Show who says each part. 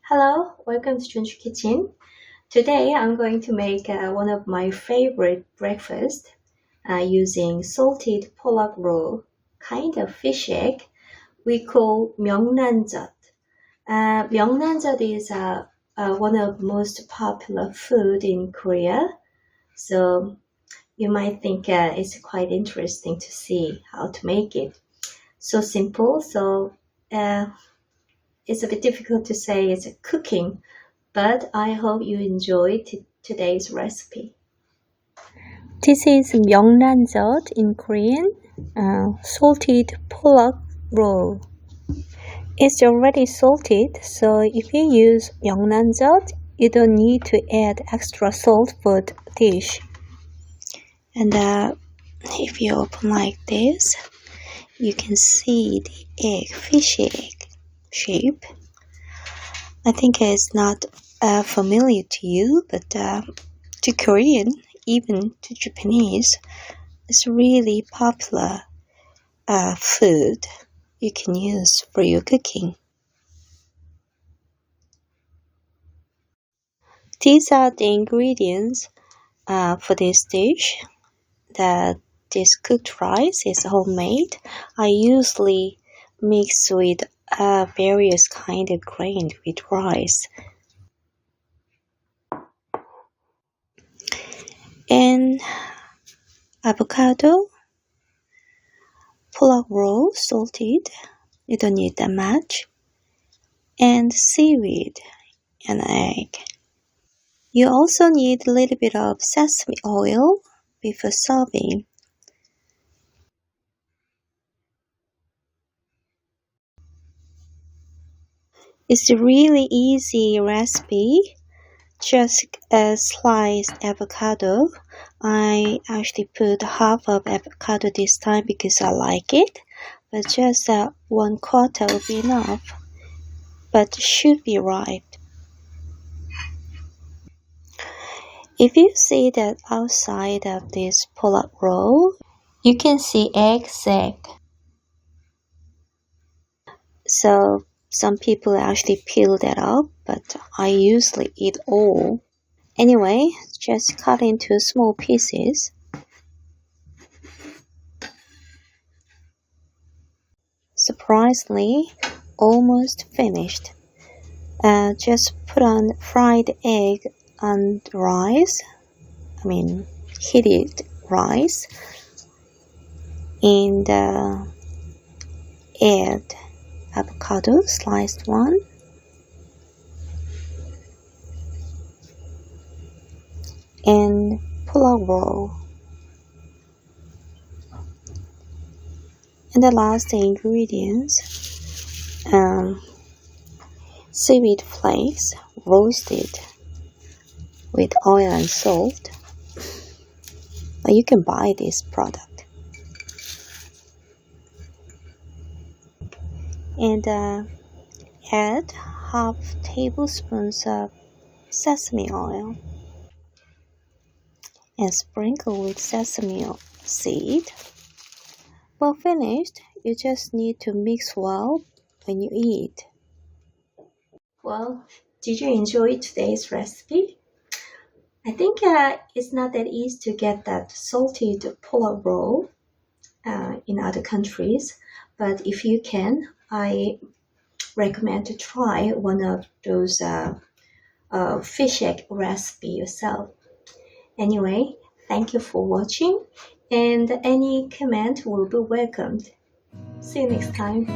Speaker 1: Hello, welcome to Jun's Kitchen. Today I'm going to make one of my favorite breakfast using salted Pollack Roe, kind of fish egg we call 명란젓. 명란젓 is one of the most popular food in Korea, so you might think it's quite interesting to see how to make it. So simple, so it's a bit difficult to say it's cooking, but I hope you enjoy today's recipe. This is 명란젓 in Korean, salted Pollack Roe. It's already salted, so if you use 명란젓, you don't need to add extra salt for the dish. And if you open like this, you can see the fish egg shape. I think it's not familiar to you, but to Korean, even to Japanese, it's really popular food you can use for your cooking. These are the ingredients for this dish. This cooked rice is homemade. I usually mix with various kind of grain with rice. And avocado, Pollack Roe salted, you don't need that much, and seaweed and egg. You also need a little bit of sesame oil before serving. It's a really easy recipe. Just a sliced avocado. I actually put half of avocado this time because I like it, but just 1/4 will be enough, but should be ripe. If you see that outside of this Pollack Roe, you can see egg sac. So some people actually peel that up, but I usually eat all. Anyway, just cut into small pieces. Surprisingly, almost finished. Just put on fried egg on rice. Heated rice. And add avocado, sliced one. And Pollack Roe. And the last ingredients, seaweed flakes roasted with oil and salt. You can buy this product. And add half tablespoons of sesame oil and sprinkle with sesame seed. Well finished, you just need to mix well when you eat. Well, did you enjoy today's recipe? I think it's not that easy to get that salted Pollack Roe in other countries, but if you can, I recommend to try one of those fish egg recipe yourself. Anyway, thank you for watching, and any comment will be welcomed. See you next time.